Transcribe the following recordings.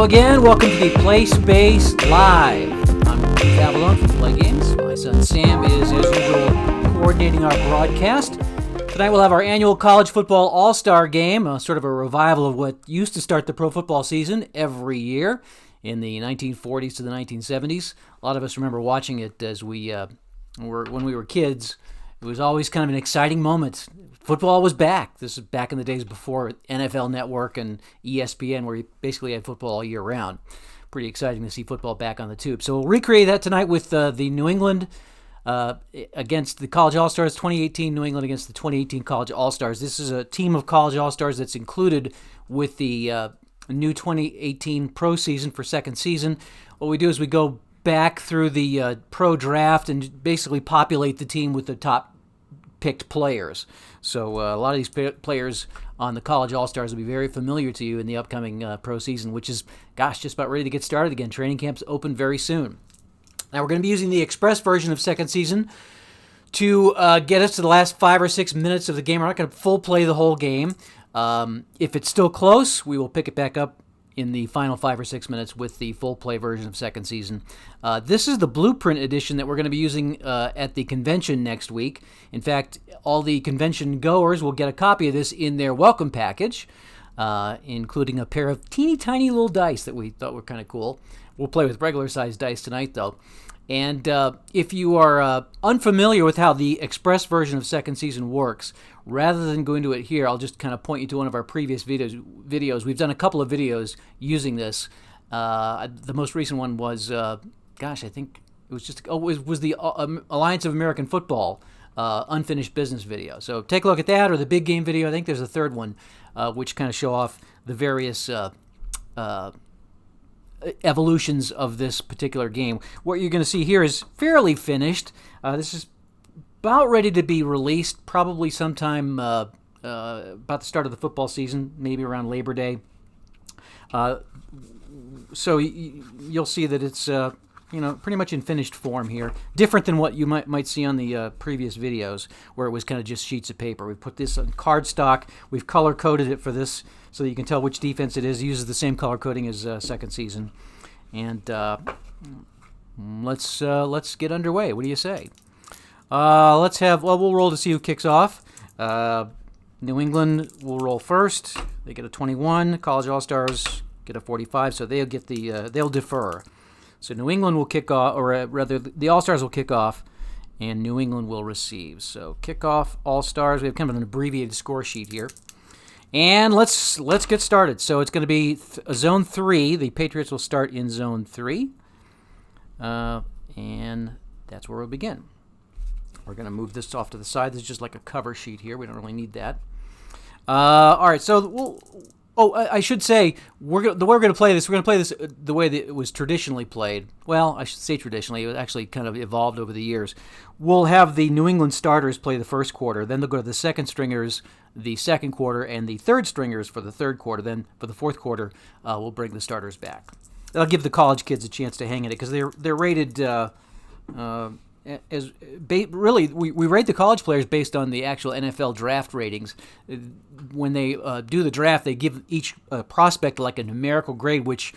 again. Welcome to the Play Space Live. I'm Keith Avalone from Play Games. My son Sam is, as usual, coordinating our broadcast. Tonight we'll have our annual college football all-star game, sort of a revival of what used to start the pro football season every year in the 1940s to the 1970s. A lot of us remember watching it as when we were kids. It was always kind of an exciting moment. Football was back. This is back in the days before NFL Network and ESPN, where you basically had football all year round. Pretty exciting to see football back on the tube. So we'll recreate that tonight with the New England against the College All-Stars, 2018 New England against the 2018 College All-Stars. This is a team of College All-Stars that's included with the new 2018 pro season for second season. What we do is we go back through the pro draft and basically populate the team with the top picked players. So a lot of these players on the College All-Stars will be very familiar to you in the upcoming pro season, which is, just about ready to get started again. Training camps open very soon. Now we're going to be using the express version of second season to get us to the last 5 or 6 minutes of the game. We're not going to full play the whole game. If it's still close, we will pick it back up in the final 5 or 6 minutes with the full play version of second season. This is the blueprint edition that we're going to be using at the convention next week. In fact, all the convention goers will get a copy of this in their welcome package, including a pair of teeny tiny little dice that we thought were kind of cool. We'll play with regular sized dice tonight, though. And if you are unfamiliar with how the express version of second season works, rather than go into it here, I'll just kind of point you to one of our previous videos. We've done a couple of videos using this. The most recent one was, I think it was was the Alliance of American Football unfinished business video. So take a look at that, or the big game video. I think there's a third one, which kind of show off the various evolutions of this particular game. What you're going to see here is fairly finished. This is about ready to be released, probably sometime about the start of the football season, maybe around Labor Day. So you'll see that it's pretty much in finished form here. Different than what you might see on the previous videos, where it was kind of just sheets of paper. We've put this on cardstock. We've color-coded it for this so that you can tell which defense it is. It uses the same color coding as second season. And let's get underway. What do you say? We'll roll to see who kicks off. New England will roll first. They get a 21. College All-Stars get a 45, so they'll get they'll defer. So New England will kick off, or rather, the All-Stars will kick off, and New England will receive. So kickoff, All-Stars. We have kind of an abbreviated score sheet here. And let's get started. So it's going to be Zone 3. The Patriots will start in Zone 3. And that's where we'll begin. We're going to move this off to the side. This is just like a cover sheet here. We don't really need that. All right, so I should say, we're going to play this. We're going to play this the way that it was traditionally played. Well, I should say traditionally. It was actually kind of evolved over the years. We'll have the New England starters play the first quarter. Then they'll go to the second stringers the second quarter, and the third stringers for the third quarter. Then for the fourth quarter, we'll bring the starters back. That'll give the college kids a chance to hang in it, because they're rated really, we rate the college players based on the actual NFL draft ratings. When they do the draft, they give each prospect like a numerical grade, which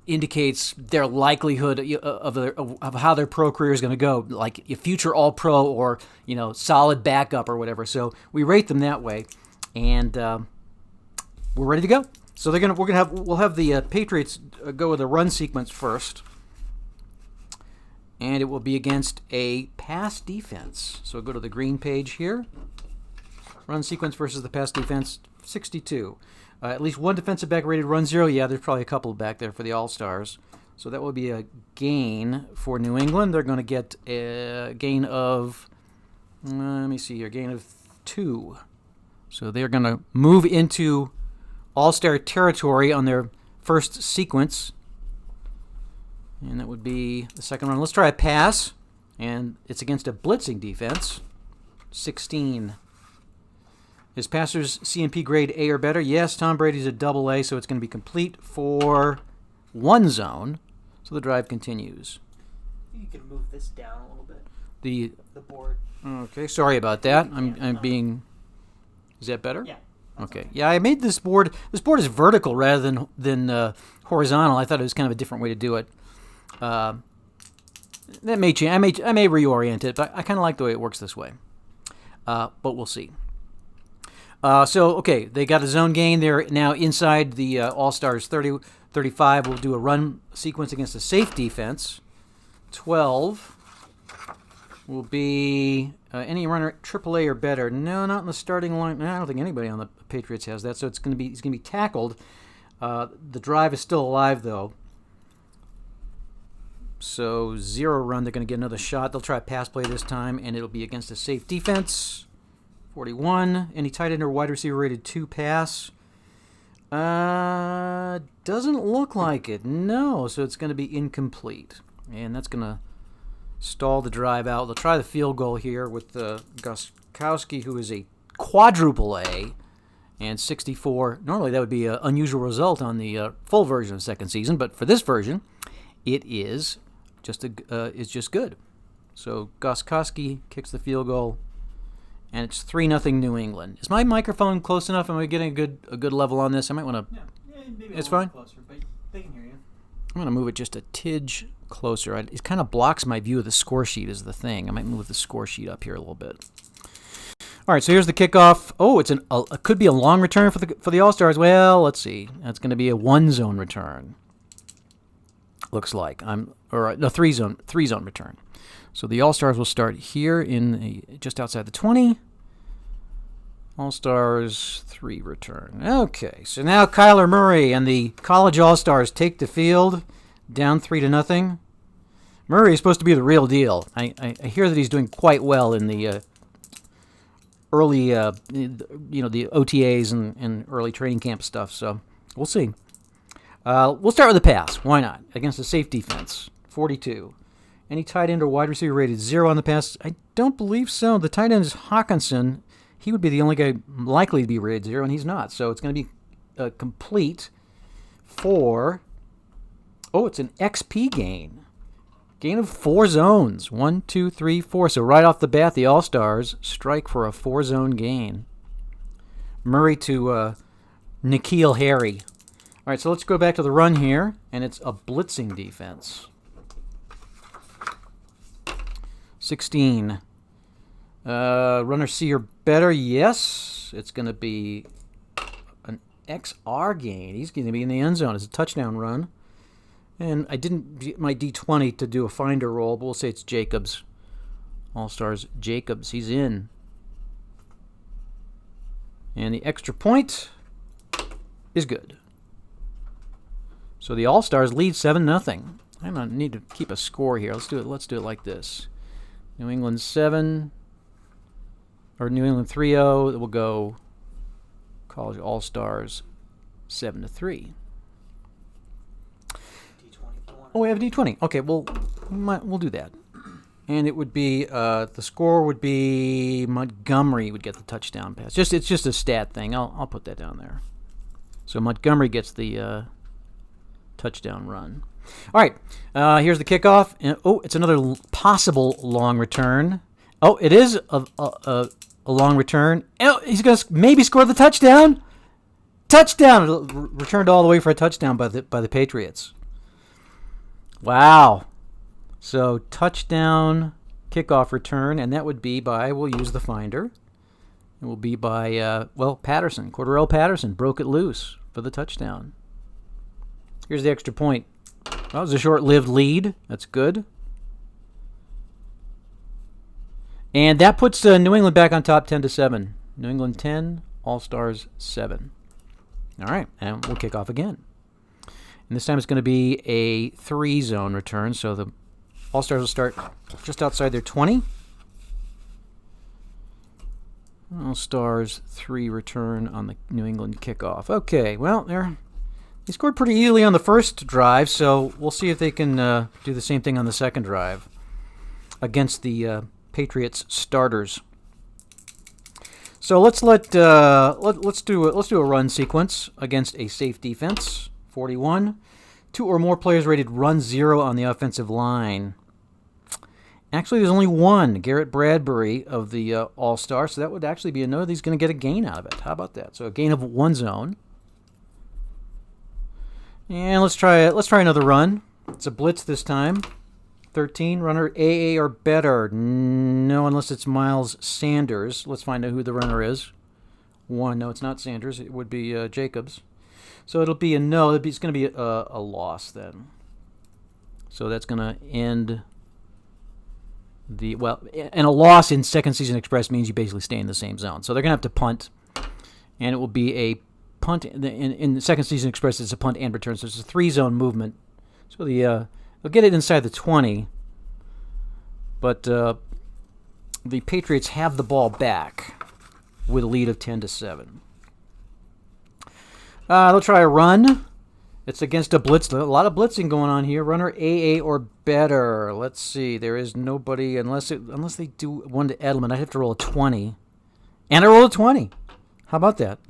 indicates their likelihood of how their pro career is going to go, like a future All-Pro or solid backup or whatever. So we rate them that way, and we're ready to go. So we'll have the Patriots go with a run sequence first. And it will be against a pass defense. So go to the green page here. Run sequence versus the pass defense, 62. At least one defensive back rated run 0. Yeah, there's probably a couple back there for the All-Stars. So that will be a gain for New England. They're going to get a gain of, gain of 2. So they're going to move into All-Star territory on their first sequence. And that would be the second run. Let's try a pass. And it's against a blitzing defense. 16. Is passers CMP grade A or better? Yes, Tom Brady's a double A, so it's going to be complete for one zone. So the drive continues. You can move this down a little bit. The board. Okay, sorry about that. I'm being... Is that better? Yeah. Okay. Yeah, I made this board. This board is vertical rather than horizontal. I thought it was kind of a different way to do it. That may change. I may reorient it, but I kind of like the way it works this way. But we'll see. Okay, they got a zone gain. They're now inside the All-Stars 30-35. We'll do a run sequence against a safe defense. 12 will be any runner at AAA or better. No, not in the starting line. I don't think anybody on the Patriots has that. So he's going to be tackled. The drive is still alive though. So 0 run. They're going to get another shot. They'll try a pass play this time, and it'll be against a safe defense. 41. Any tight end or wide receiver rated 2 pass? Doesn't look like it. No. So it's going to be incomplete, and that's going to stall the drive out. They'll try the field goal here with Gostkowski, who is a quadruple A, and 64. Normally that would be an unusual result on the full version of second season, but for this version, it is just good. So Gostkowski kicks the field goal, and it's 3-0 New England. Is my microphone close enough? Am I getting a good level on this? I might want to. Yeah, maybe it's fine. Closer, but they can hear you. I'm going to move it just a tidge closer. It kind of blocks my view of the score sheet is the thing. I might move the score sheet up here a little bit. All right, so here's the kickoff. Oh, it could be a long return for the All-Stars. Well, let's see. That's going to be a 1-zone return. Looks like a 3-zone return. So the All-Stars will start here just outside the 20. All-Stars 3 return. Okay, so now Kyler Murray and the college All-Stars take the field, down 3-0. Murray is supposed to be the real deal. I hear that he's doing quite well in the early, the OTAs and early training camp stuff. So we'll see. We'll start with the pass. Why not? Against a safe defense. 42. Any tight end or wide receiver rated 0 on the pass? I don't believe so. The tight end is Hawkinson. He would be the only guy likely to be rated 0, and he's not. So it's going to be complete for... Oh, it's an XP gain. Gain of 4 zones. 1, 2, 3, 4. So right off the bat, the All-Stars strike for a 4-zone gain. Murray to N'Keal Harry. All right, so let's go back to the run here, and it's a blitzing defense. 16. Runner C or better, yes. It's going to be an XR gain. He's going to be in the end zone. It's a touchdown run. And I didn't get my D20 to do a finder roll, but we'll say it's Jacobs. All-Stars Jacobs. He's in. And the extra point is good. So the All-Stars lead 7-0. I don't need to keep a score here. Let's do it like this. New England 7, or New England 3-0. We'll go College All-Stars 7-3. Oh, we have a D20. Okay, we'll do that. And it would be the score would be Montgomery would get the touchdown pass. It's just a stat thing. I'll put that down there. So Montgomery gets the touchdown run. All right, here's the kickoff. And, it's another possible long return. Oh, it is a long return. Oh, he's going to maybe score the touchdown. Touchdown! Returned all the way for a touchdown by the Patriots. Wow. So touchdown kickoff return, and that would be by, we'll use the finder. It will be by, Patterson. Cordarrelle Patterson broke it loose for the touchdown. Here's the extra point. That was a short-lived lead. That's good. And that puts New England back on top 10-7. New England 10, All-Stars 7. All right, and we'll kick off again. And this time it's going to be a 3-zone return, so the All-Stars will start just outside their 20. All-Stars 3 return on the New England kickoff. Okay, well, they scored pretty easily on the first drive, so we'll see if they can do the same thing on the second drive against the Patriots starters. So let's do a run sequence against a safe defense. 41. 2 or more players rated run 0 on the offensive line. Actually, there's only one, Garrett Bradbury of the All-Star, so that would actually be a no. He's going to get a gain out of it. How about that? So a gain of 1 zone. And let's try another run. It's a blitz this time. 13, runner AA or better. No, unless it's Miles Sanders. Let's find out who the runner is. 1, no, it's not Sanders. It would be Jacobs. So it'll be a no. It's going to be a loss then. So that's going to end and a loss in Second Season Express means you basically stay in the same zone. So they're going to have to punt, and it will be a punt. In the Second Season Express, it's a punt and return. So it's a 3-zone movement. So they'll get it inside the 20, but the Patriots have the ball back with a lead of 10-7. They'll try a run. It's against a blitz. A lot of blitzing going on here. Runner AA or better. Let's see. There is nobody unless they do one to Edelman. I'd have to roll a 20, and I roll a 20. How about that?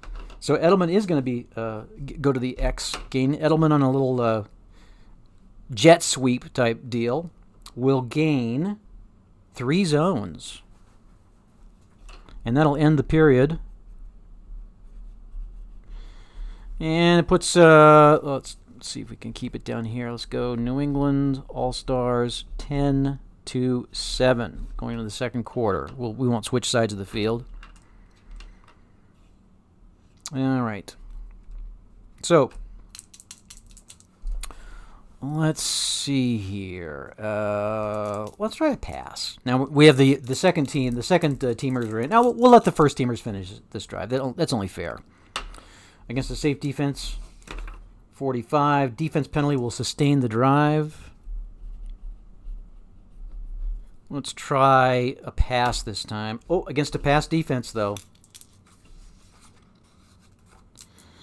So Edelman is going to be go to the X gain. Edelman on a little jet sweep type deal will gain 3 zones, and that'll end the period. And it puts, let's see if we can keep it down here. Let's go New England All-Stars 10-7 going into the second quarter. We won't switch sides of the field. All right. So, let's see here. Let's try a pass. Now, we have the second team. The second teamers are in. Now, we'll let the first teamers finish this drive. That's only fair. Against the safe defense, 45. Defense penalty will sustain the drive. Let's try a pass this time. Oh, against a pass defense, though.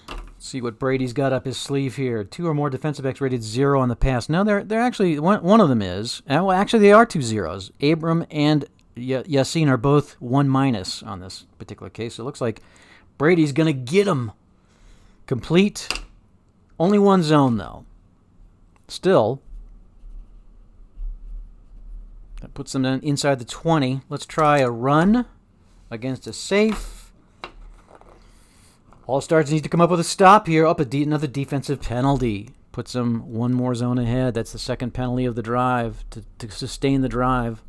Let's see what Brady's got up his sleeve here. 2 or more defensive backs rated 0 on the pass. Now, they're actually, one of them is. Well, actually, they are 2 zeros. Abram and Yassine are both 1- on this particular case. So it looks like Brady's going to get him. Complete. Only 1 zone, though. Still. That puts them inside the 20. Let's try a run against a safe. All-Stars need to come up with a stop here. Another defensive penalty. Puts them 1 more zone ahead. That's the second penalty of the drive to sustain the drive.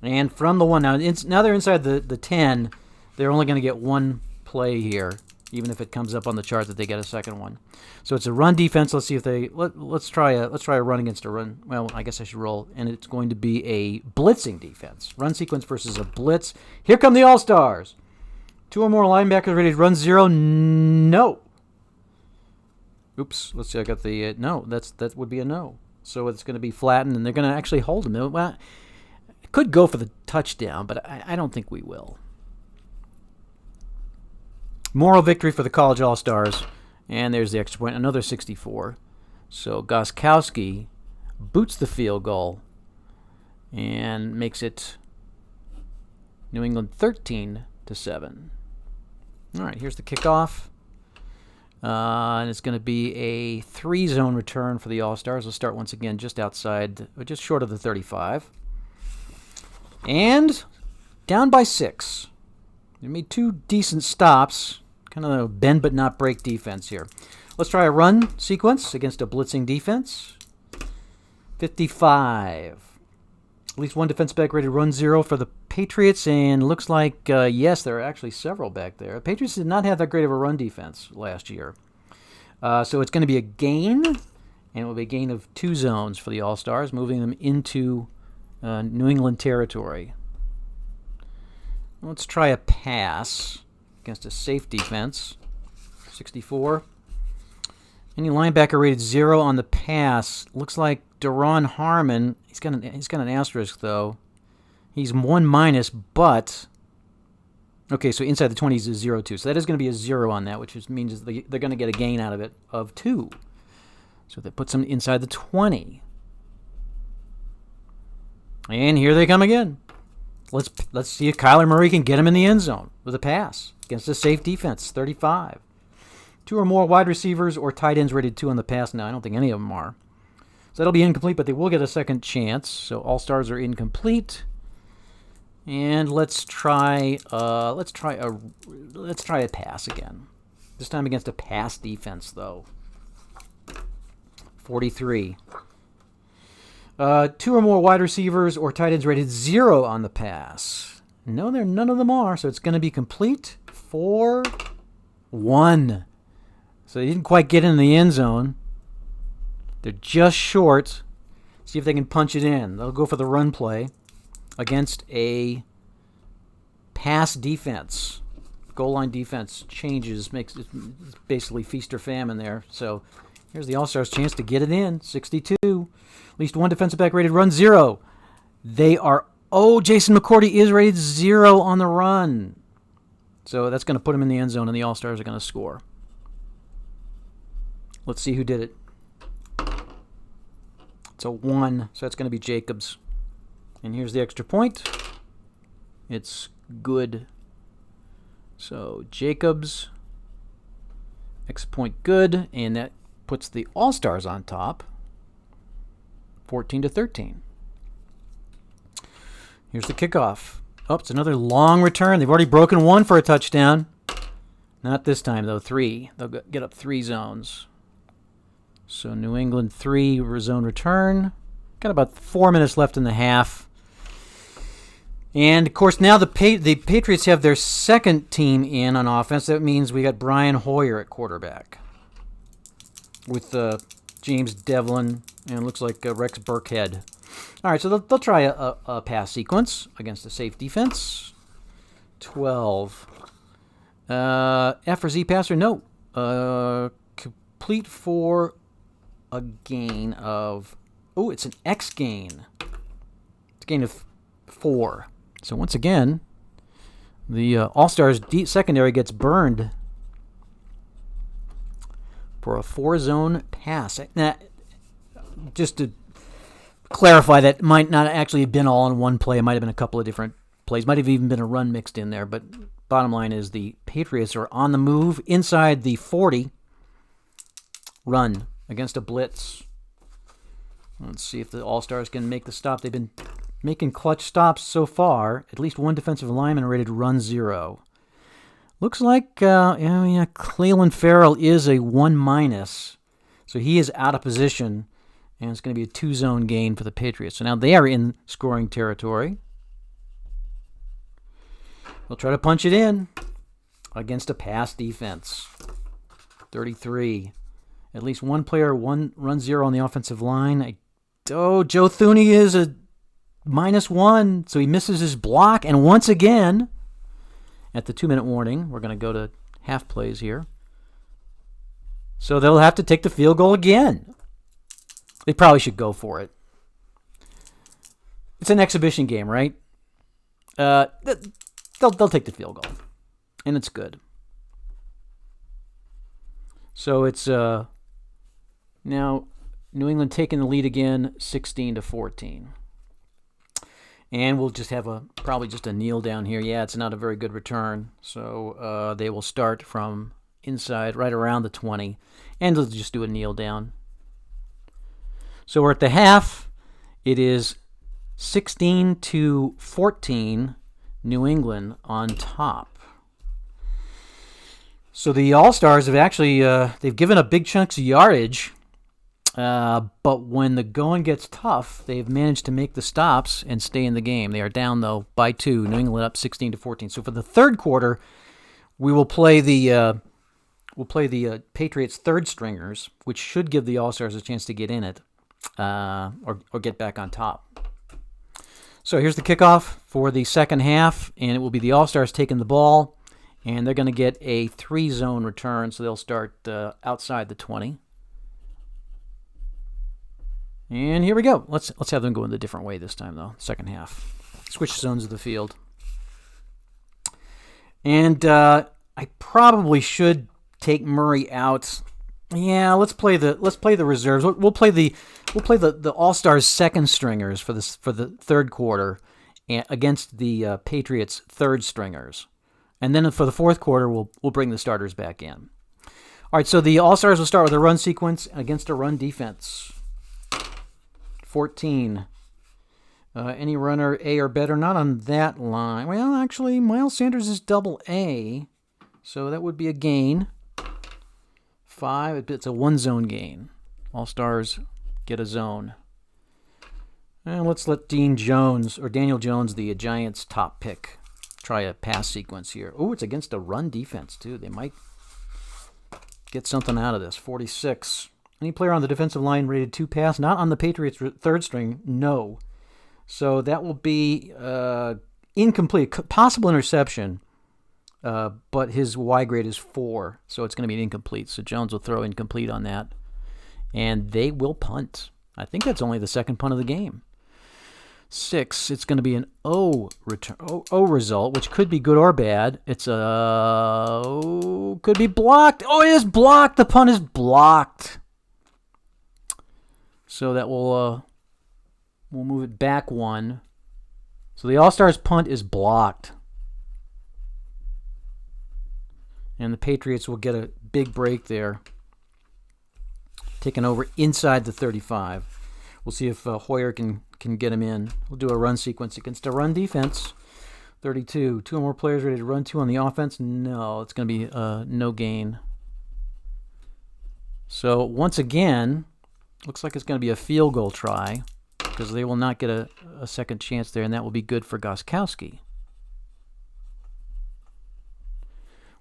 And from the 1, now they're inside the 10. They're only going to get 1 play here, even if it comes up on the chart that they get a second one. So it's a run defense. Let's see if they let's try a run against a run. Well, I guess I should roll, and it's going to be a blitzing defense. Run sequence versus a blitz. Here come the All-Stars. 2 or more linebackers ready to run 0. No. Oops. Let's see. I got the no. That would be a no. So it's going to be flattened, and they're going to actually hold him. Well, it could go for the touchdown, but I don't think we will. Moral victory for the college All-Stars. And there's the extra point, another 64. So Gostkowski boots the field goal and makes it New England 13-7. All right, here's the kickoff. And it's going to be a 3-zone return for the All-Stars. We'll start once again just outside, or just short of the 35. And down by 6. They made 2 decent stops. Kind of a bend but not break defense here. Let's try a run sequence against a blitzing defense. 55. At least 1 defense back ready to run 0 for the Patriots, and looks like, yes, there are actually several back there. The Patriots did not have that great of a run defense last year. So it's going to be a gain, and it will be a gain of 2 zones for the All-Stars, moving them into New England territory. Let's try a pass against a safe defense. 64. Any linebacker rated 0 on the pass. Looks like Daron Harmon. He's got an asterisk, though. He's 1-, but... Okay, so inside the 20s is 0-2. So that is going to be a 0 on that, which means they're going to get a gain out of it of 2. So that puts them inside the 20. And here they come again. Let's see if Kyler Murray can get him in the end zone with a pass against a safe defense, 35. 2 or more wide receivers or tight ends rated 2 on the pass. Now, I don't think any of them are. So that'll be incomplete, but they will get a second chance. So All-Stars are incomplete. And let's try a pass again. This time against a pass defense, though. 43. 2 or more wide receivers or tight ends rated 0 on the pass. No, none of them are, so it's going to be complete. 4-1. So they didn't quite get in the end zone. They're just short. See if they can punch it in. They'll go for the run play against a pass defense. Goal line defense changes, makes it basically feast or famine there. So here's the All-Stars' chance to get it in. 62. At least one defensive back rated run 0. They are... Oh, Jason McCourty is rated 0 on the run. So that's going to put him in the end zone, and the All-Stars are going to score. Let's see who did it. It's a 1, so that's going to be Jacobs. And here's the extra point. It's good. So Jacobs, extra point good, and that puts the All-Stars on top. 14-13. Here's the kickoff. Oh, it's another long return. They've already broken 1 for a touchdown. Not this time, though. 3. They'll get up 3 zones. So New England 3 zone return. Got about 4 minutes left in the half. And, of course, now the Patriots have their second team in on offense. That means we got Brian Hoyer at quarterback with James Devlin and it looks like Rex Burkhead. All right, so they'll try a pass sequence against a safe defense. 12. F or Z passer? No. Complete for a gain of... Oh, it's an X gain. It's a gain of 4. So once again, the All-Stars secondary gets burned for a 4-zone pass. Now, just to clarify, that might not actually have been all in one play. It might have been a couple of different plays. Might have even been a run mixed in there. But bottom line is the Patriots are on the move inside the 40. Run against a blitz. Let's see if the All-Stars can make the stop. They've been making clutch stops so far. At least one defensive lineman rated run 0. Looks like Cleveland Farrell is a 1-. So he is out of position. And it's going to be a 2-zone gain for the Patriots. So now they are in scoring territory. They'll try to punch it in against a pass defense. 33. At least one player, run 0 on the offensive line. Joe Thuney is a -1, so he misses his block. And once again, at the 2-minute warning, we're going to go to half plays here. So they'll have to take the field goal again. They probably should go for it. It's an exhibition game, right? They'll take the field goal, and it's good. So it's now New England taking the lead again, 16-14. And we'll just have probably just a kneel down here. Yeah, it's not a very good return. So they will start from inside, right around the 20, and they'll just do a kneel down. So we're at the half. It is 16-14, New England on top. So the All-Stars have actually they've given up big chunks of yardage, but when the going gets tough, they've managed to make the stops and stay in the game. They are down though by 2. New England up 16-14. So for the third quarter, we will play the Patriots' third stringers, which should give the All-Stars a chance to get in it. Or get back on top. So here's the kickoff for the second half, and it will be the All-Stars taking the ball, and they're going to get a 3-zone return, so they'll start outside the 20. And here we go. Let's have them go in a different way this time, though. Second half. Switch zones of the field. And I probably should take Murray out. Yeah, let's play the reserves. We'll play the All-Stars second stringers for the third quarter against the Patriots third stringers, and then for the fourth quarter we'll bring the starters back in. All right, so the All-Stars will start with a run sequence against a run defense. 14. Any runner A or better, not on that line. Well, actually, Miles Sanders is double A, so that would be a gain. 5, it's a one-zone gain. All-Stars get a zone. And let's let Daniel Jones, the Giants' top pick, try a pass sequence here. Oh, it's against a run defense, too. They might get something out of this. 46. Any player on the defensive line rated 2 pass? Not on the Patriots' third string, no. So that will be incomplete. Possible interception, but his Y grade is 4, so it's going to be an incomplete. So Jones will throw incomplete on that, and they will punt. I think that's only the second punt of the game. 6, it's going to be an O result, which could be good or bad. It's could be blocked. Oh, it is blocked. The punt is blocked. So that will we'll move it back 1. So the All-Stars punt is blocked. And the Patriots will get a big break there. Taking over inside the 35. We'll see if Hoyer can get him in. We'll do a run sequence against a run defense. 32. 2 or more players ready to run 2 on the offense? No, it's going to be no gain. So once again, looks like it's going to be a field goal try, because they will not get a second chance there, and that will be good for Gostkowski,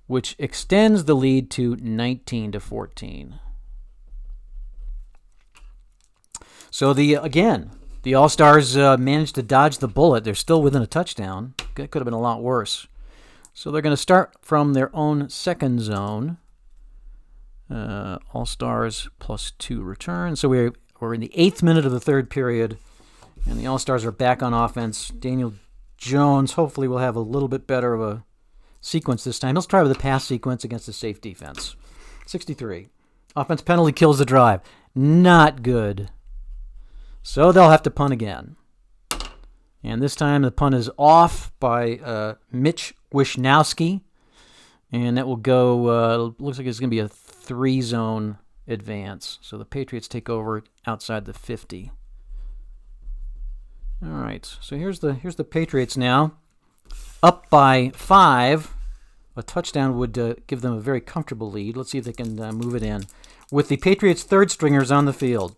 which extends the lead to 19-14. So the All-Stars managed to dodge the bullet. They're still within a touchdown. That could have been a lot worse. So they're going to start from their own second zone. All-Stars +2 return. So we're in the 8th minute of the third period, and the All-Stars are back on offense. Daniel Jones hopefully will have a little bit better of a sequence this time. He'll try with a pass sequence against a safe defense. 63. Offense penalty kills the drive. Not good. So they'll have to punt again. And this time the punt is off by Mitch Wishnowski. And that will go, looks like it's going to be a 3-zone advance. So the Patriots take over outside the 50. All right, so here's the Patriots now. Up by 5. A touchdown would give them a very comfortable lead. Let's see if they can move it in. With the Patriots' third stringers on the field.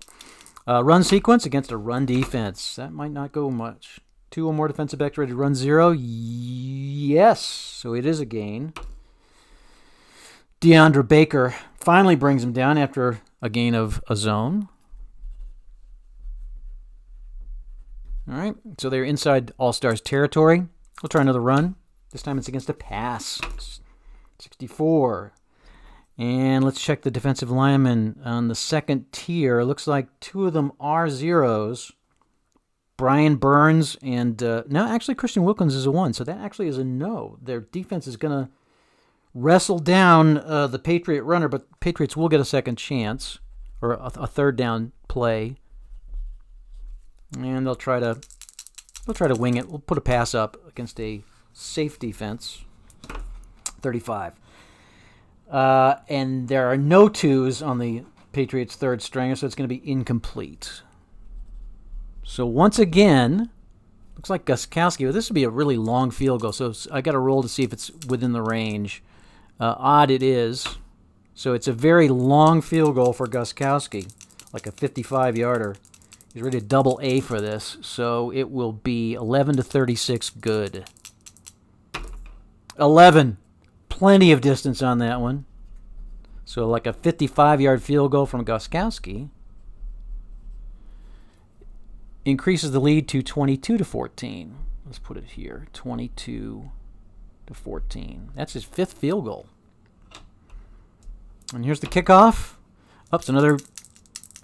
Run sequence against a run defense. That might not go much. 2 or more defensive backs ready to run 0. Yes, so it is a gain. DeAndre Baker finally brings him down after a gain of a zone. All right, so they're inside All-Stars territory. We'll try another run. This time it's against a pass. 64. And let's check the defensive linemen on the second tier. Looks like 2 of them are 0s. Brian Burns and... no, actually Christian Wilkins is a 1, so that actually is a no. Their defense is going to wrestle down the Patriot runner, but Patriots will get a second chance, or a third down play. And they'll try to wing it. We'll put a pass up against a safe defense. 35. And there are no 2s on the Patriots' third stringer, so it's going to be incomplete. So once again, looks like Gostkowski. Well, this would be a really long field goal, so I got to roll to see if it's within the range. Odd it is. So it's a very long field goal for Gostkowski, like a 55-yarder. He's ready to double A for this, so it will be 11-36 good. 11. Plenty of distance on that one. So like a 55-yard field goal from Gostkowski increases the lead to 22-14. Let's put it here, 22-14. That's his 5th field goal. And here's the kickoff. It's another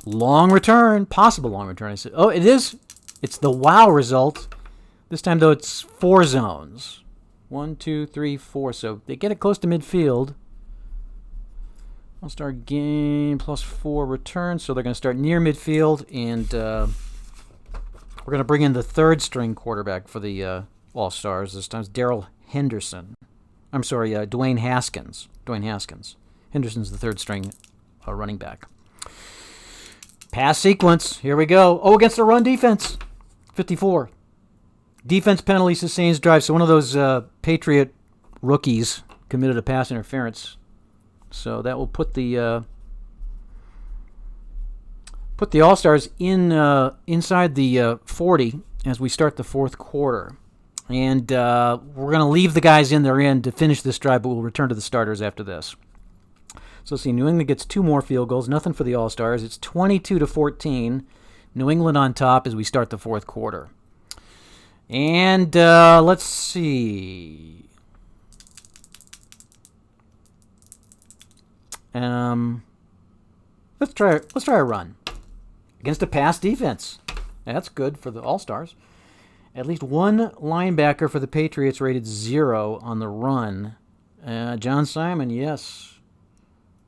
long return, possible long return. I said, oh, it is. It's the wow result. This time, though, it's 4 zones. 1, 2, 3, 4. So they get it close to midfield. All-Star game +4 return. So they're going to start near midfield, and we're going to bring in the third string quarterback for the All-Stars. This time it's Darrell Henderson. I'm sorry, Dwayne Haskins. Henderson's the third string running back. Pass sequence. Here we go. Oh, against the run defense. 54. Defense penalty sustains drive. So one of those Patriot rookies committed a pass interference. So that will put the All-Stars in inside the 40 as we start the fourth quarter. And we're going to leave the guys in their end to finish this drive, but we'll return to the starters after this. So see, New England gets 2 more field goals. Nothing for the All-Stars. It's 22-14. New England on top as we start the fourth quarter. And let's see. Let's try a run against a pass defense. That's good for the All-Stars. At least one linebacker for the Patriots rated 0 on the run. John Simon, yes.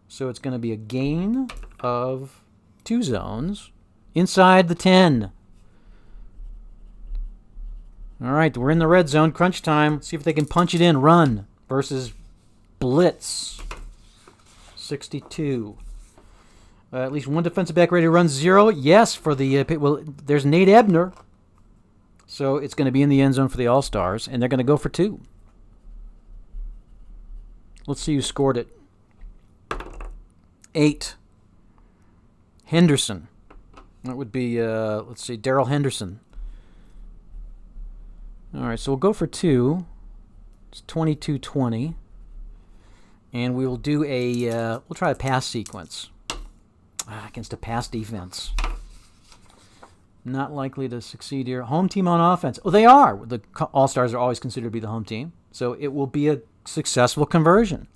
So it's going to be a gain of 2 zones inside the 10. All right, we're in the red zone. Crunch time. See if they can punch it in. Run versus blitz. 62. At least one defensive back ready to run 0. Yes, for the there's Nate Ebner. So it's going to be in the end zone for the All-Stars, and they're going to go for 2. Let's see who scored it. 8. Henderson. That would be, let's see, Darrell Henderson. All right, so we'll go for 2. It's 22-20. And we will do we'll try a pass sequence. Against a pass defense. Not likely to succeed here. Home team on offense. Oh, they are. The All-Stars are always considered to be the home team. So it will be a successful conversion.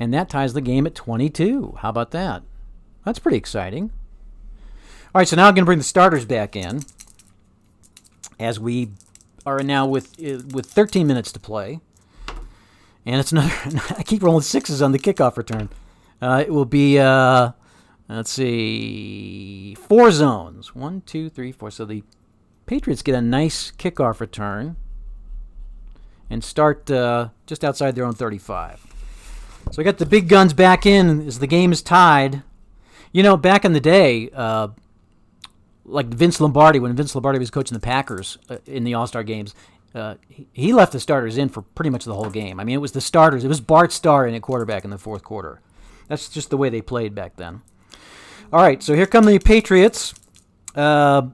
And that ties the game at 22. How about that? That's pretty exciting. All right, so now I'm going to bring the starters back in as we are now with 13 minutes to play. And it's another. I keep rolling 6s on the kickoff return. It will be, let's see, 4 zones. 1, 2, 3, 4. So the Patriots get a nice kickoff return and start just outside their own 35. So we got the big guns back in as the game is tied. You know, back in the day, like Vince Lombardi, when Vince Lombardi was coaching the Packers in the All-Star games, he left the starters in for pretty much the whole game. I mean, it was the starters. It was Bart Starr in at quarterback in the fourth quarter. That's just the way they played back then. All right, so here come the Patriots. Score's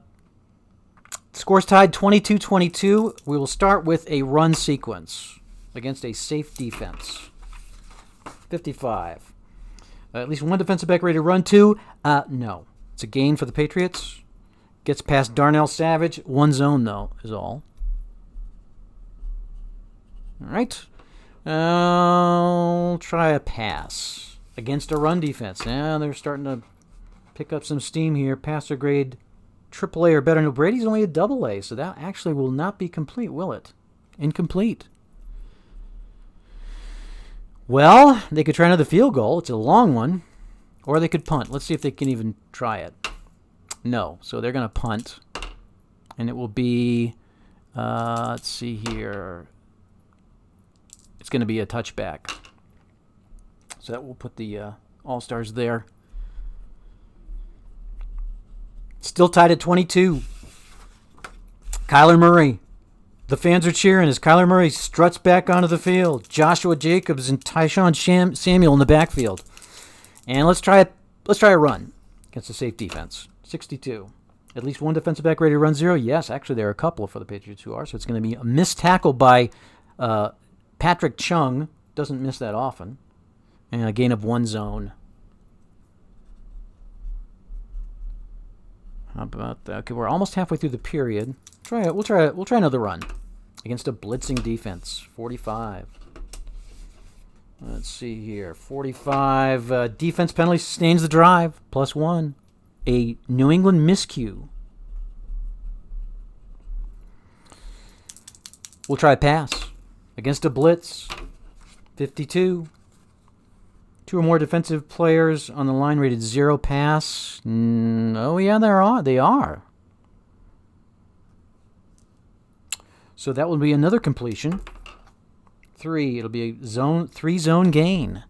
tied 22-22. We will start with a run sequence against a safe defense. 55. At least one defensive back ready to run 2. No. It's a gain for the Patriots. Gets past Darnell Savage. 1 zone, though, is all. All right. I'll try a pass against a run defense. Now they're starting to pick up some steam here. Passer grade AAA or better. No, Brady's only a AA, so that actually will not be complete, will it? Incomplete. Well, they could try another field goal. It's a long one. Or they could punt. Let's see if they can even try it. No. So they're going to punt. And it will be, let's see here. It's going to be a touchback. So that will put the All-Stars there. Still tied at 22. Kyler Murray. The fans are cheering as Kyler Murray struts back onto the field. Joshua Jacobs and Tyshawn Samuel in the backfield. And let's try a run against a safe defense. 62. At least one defensive back ready to run 0. Yes, actually there are a couple for the Patriots who are. So it's going to be a missed tackle by Patrick Chung. Doesn't miss that often. And a gain of 1 zone. How about that? Okay, we're almost halfway through the period. We'll try another run against a blitzing defense. 45. Let's see here. 45. Defense penalty sustains the drive. +1. A New England miscue. We'll try a pass against a blitz. 52. 2 or more defensive players on the line rated 0 pass. Oh, yeah, they are. So that will be another completion. 3. It'll be a 3 zone gain.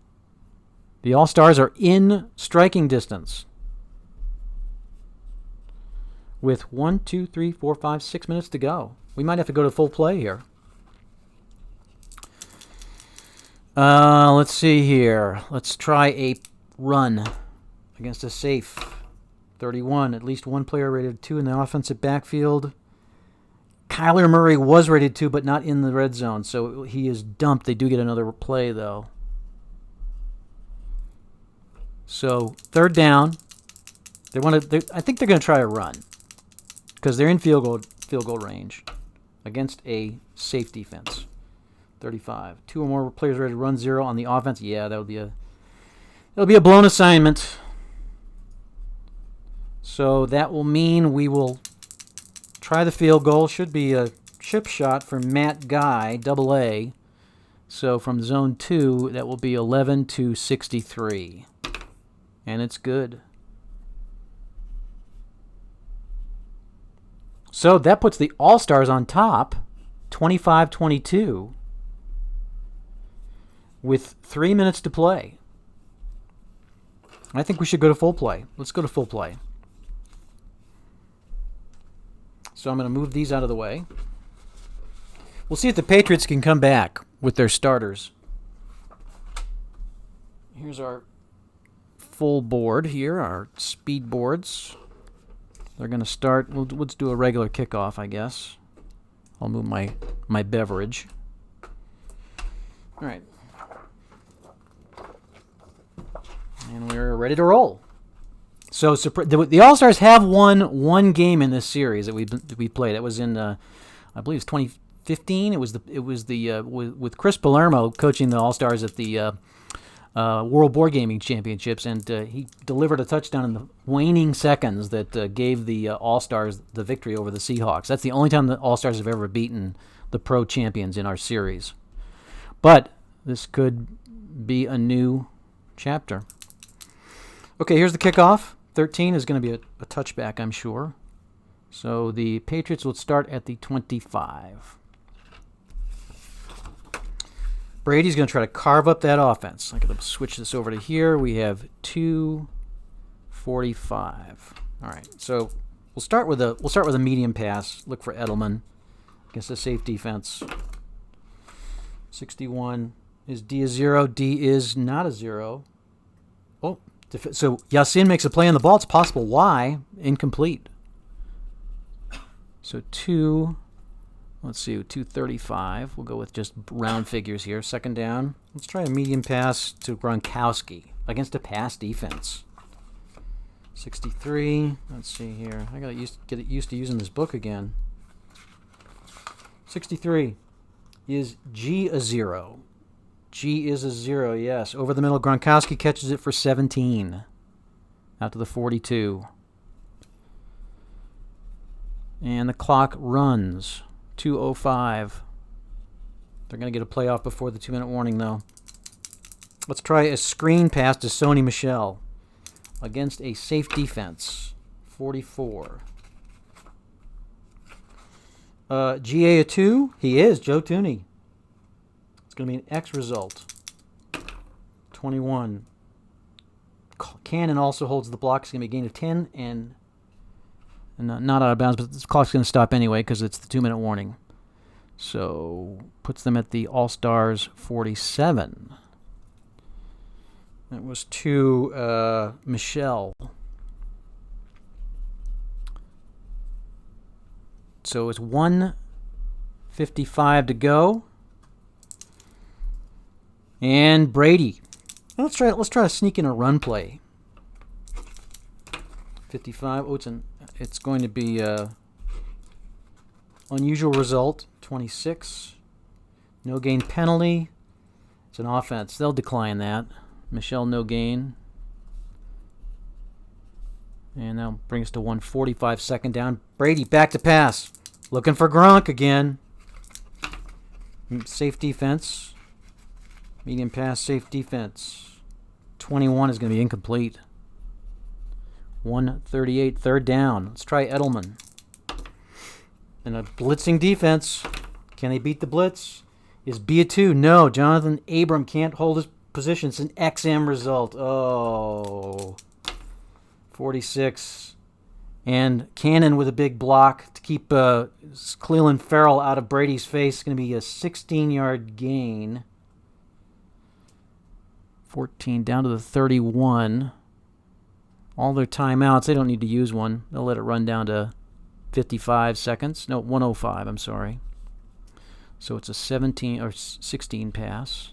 The All-Stars are in striking distance. with 1, 2, 3, 4, 5, 6 minutes to go. We might have to go to full play here. Let's see here. Let's try a run against a safe. 31. At least one player rated 2 in the offensive backfield. Kyler Murray was rated 2, but not in the red zone, so he is dumped. They do get another play, though. So, third down. I think they're going to try a run because they're in field goal range against a safe defense. 35. 2 or more players ready to run 0 on the offense. Yeah, that'll be a blown assignment. So that will mean we will try the field goal. Should be a chip shot for Matt Guy, AA. So from zone 2, that will be 11-63. And it's good. So that puts the All-Stars on top, 25-22, with 3 minutes to play. I think we should go to full play. Let's go to full play. So I'm going to move these out of the way. We'll see if the Patriots can come back with their starters. Here's our full board here, our speed boards. They're going to start. Let's do a regular kickoff, I guess. I'll move my beverage. All right. And we're ready to roll. So the All-Stars have won one game in this series that we played. It was in, I believe, it's 2015. It was with Chris Palermo coaching the All-Stars at the World Board Gaming Championships, and he delivered a touchdown in the waning seconds that gave the All-Stars the victory over the Seahawks. That's the only time the All-Stars have ever beaten the pro champions in our series. But this could be a new chapter. Okay, here's the kickoff. 13 is going to be a touchback, I'm sure. So the Patriots will start at the 25. Brady's going to try to carve up that offense. I'm going to switch this over to here. We have 2:45. All right, so we'll start with a medium pass. Look for Edelman against a safe defense. 61 is D a 0. D is not a 0. Oh, so Yasin makes a play on the ball. It's possible. Why? Incomplete. So 235. We'll go with just round figures here. Second down. Let's try a medium pass to Gronkowski against a pass defense. 63. Let's see here. I gotta get used to using this book again. 63 is G a 0. G is a 0, yes. Over the middle, Gronkowski catches it for 17. Out to the 42. And the clock runs. 2:05. They're going to get a playoff before the 2-minute warning, though. Let's try a screen pass to Sony Michel against a safe defense. 44. GA a 2? He is, Joe Tooney. It's going to be an X result. 21. Cannon also holds the block. It's going to be a gain of 10 and not out of bounds, but the clock's going to stop anyway because it's the 2-minute warning. So puts them at the All-Stars 47. That was to Michelle. So it's 1:55 to go. And Brady. Let's try to sneak in a run play. 55. Oh, it's going to be unusual result. 26. No gain penalty. It's an offense. They'll decline that. Michelle, no gain. And that'll bring us to 1:45, second down. Brady back to pass. Looking for Gronk again. Safe defense. Medium pass, safe defense. 21 is going to be incomplete. 1:38, third down. Let's try Edelman. And a blitzing defense. Can they beat the blitz? Is B a 2? No. Jonathan Abram can't hold his position. It's an XM result. Oh. 46 And Cannon with a big block to keep Cleveland Farrell out of Brady's face. It's going to be a 16-yard gain. 14 down to the 31. All their timeouts, they don't need to use one. They'll let it run down to 55 seconds. No, 105, I'm sorry. So it's a 17 or 16 pass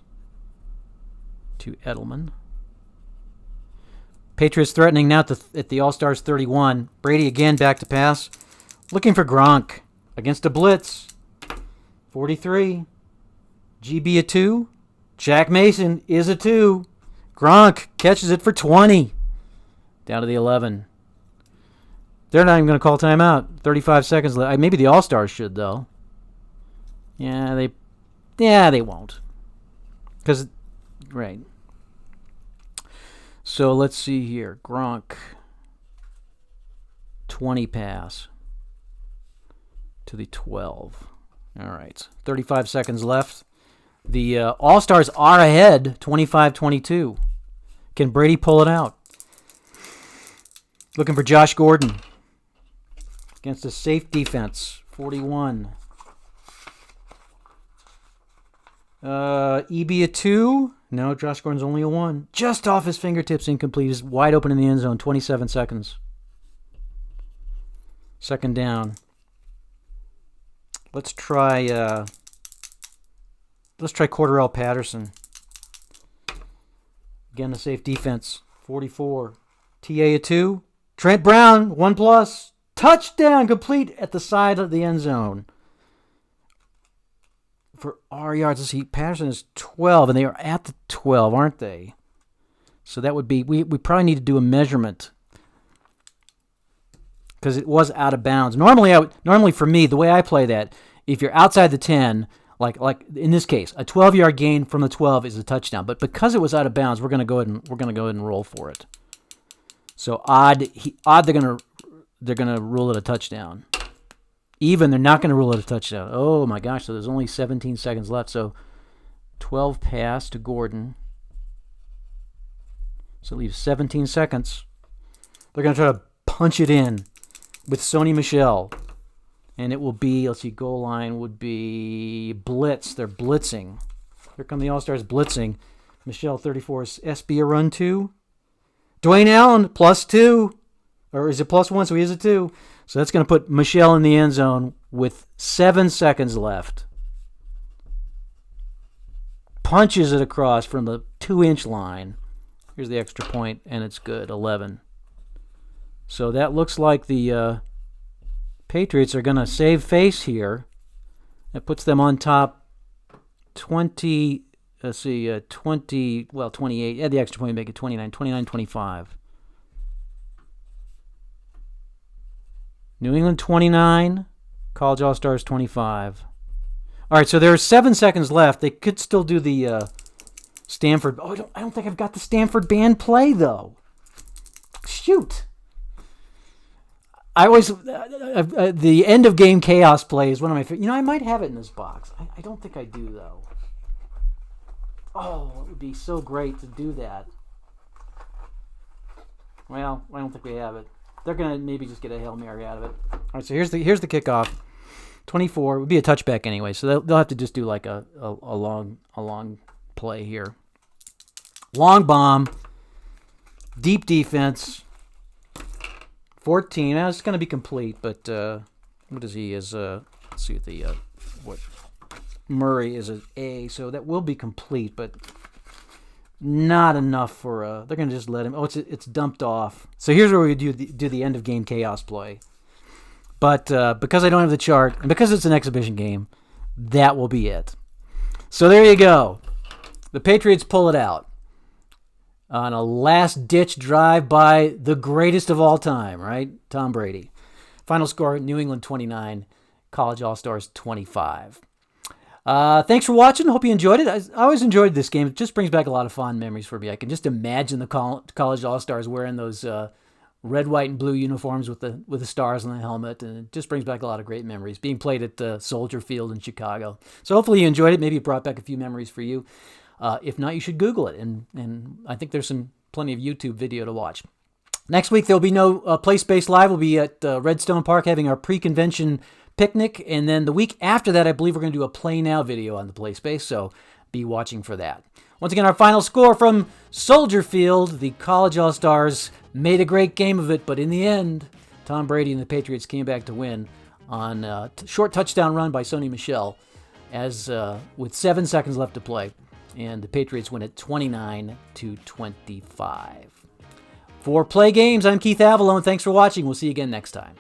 to Edelman. Patriots threatening now at the All-Stars 31. Brady again back to pass. Looking for Gronk against a blitz. 43. GB a 2. Jack Mason is a 2. Gronk catches it for 20. Down to the 11. They're not even going to call timeout. 35 seconds left. Maybe the All-Stars should, though. Yeah, they won't. Because, right. So let's see here. Gronk. 20 pass. To the 12. All right. 35 seconds left. The All-Stars are ahead. 25-22. Can Brady pull it out? Looking for Josh Gordon. Against a safe defense. 41. EB a 2. No, Josh Gordon's only a 1. Just off his fingertips, incomplete. He's wide open in the end zone. 27 seconds. Second down. Let's try Cordarrelle Patterson. Again, a safe defense. 44. TA a 2. Trent Brown, 1+. Touchdown complete at the side of the end zone. For our yards, let's see, Patterson is 12, and they are at the 12, aren't they? So that would be, we probably need to do a measurement because it was out of bounds. Normally for me, the way I play that, if you're outside the 10, like in this case, a 12-yard gain from the 12 is a touchdown. But because it was out of bounds, we're going to go ahead and roll for it. So odd, they're gonna rule it a touchdown. Even, they're not going to rule it a touchdown. Oh, my gosh. So there's only 17 seconds left. So 12 pass to Gordon. So it leaves 17 seconds. They're going to try to punch it in with Sony Michel. And it will be, let's see, goal line would be blitz. They're blitzing. Here come the All-Stars blitzing. Michel, 34. SB a run 2. Dwayne Allen, +2. Or is it +1? So he is a 2. So that's going to put Michel in the end zone with 7 seconds left. Punches it across from the 2-inch line. Here's the extra point, and it's good, 11. So that looks like the Patriots are going to save face here. That puts them on top 20, let's see, 28. Add the extra point, make it 29-25. New England 29, College All-Stars 25. All right, so there's 7 seconds left. They could still do the Stanford. Oh, I don't think I've got the Stanford band play, though. Shoot. I always, the end of game chaos play is one of my favorite. I might have it in this box. I don't think I do, though. Oh, it would be so great to do that. Well, I don't think we have it. They're going to maybe just get a Hail Mary out of it. All right, so here's the kickoff. 24 would be a touchback anyway, so they'll have to just do like a long play here. Long bomb. Deep defense. 14. Now it's going to be complete, but what is he? Let's see what Murray is an A, so that will be complete, but not enough for they're going to just let him. Oh, it's dumped off. So here's where we do the end of game chaos play. But because I don't have the chart and because it's an exhibition game, that will be it. So there you go. The Patriots pull it out on a last-ditch drive by the greatest of all time, right? Tom Brady. Final score, New England 29, College All-Stars 25. Thanks for watching. Hope you enjoyed it. I always enjoyed this game. It just brings back a lot of fond memories for me. I can just imagine the College All-Stars wearing those red, white, and blue uniforms with the stars on the helmet, and it just brings back a lot of great memories. Being played at Soldier Field in Chicago. So hopefully you enjoyed it. Maybe it brought back a few memories for you. If not, you should Google it, and I think there's plenty of YouTube video to watch. Next week, there'll be no Play Space Live. We'll be at Redstone Park having our pre-convention picnic. And then the week after that, I believe we're going to do a Play Now video on the Play Space. So be watching for that. Once again, our final score from Soldier Field. The College All-Stars made a great game of it, but in the end, Tom Brady and the Patriots came back to win on a short touchdown run by Sony Michel as with 7 seconds left to play. And the Patriots win at 29-25. For Play Games, I'm Keith Avalone. Thanks for watching. We'll see you again next time.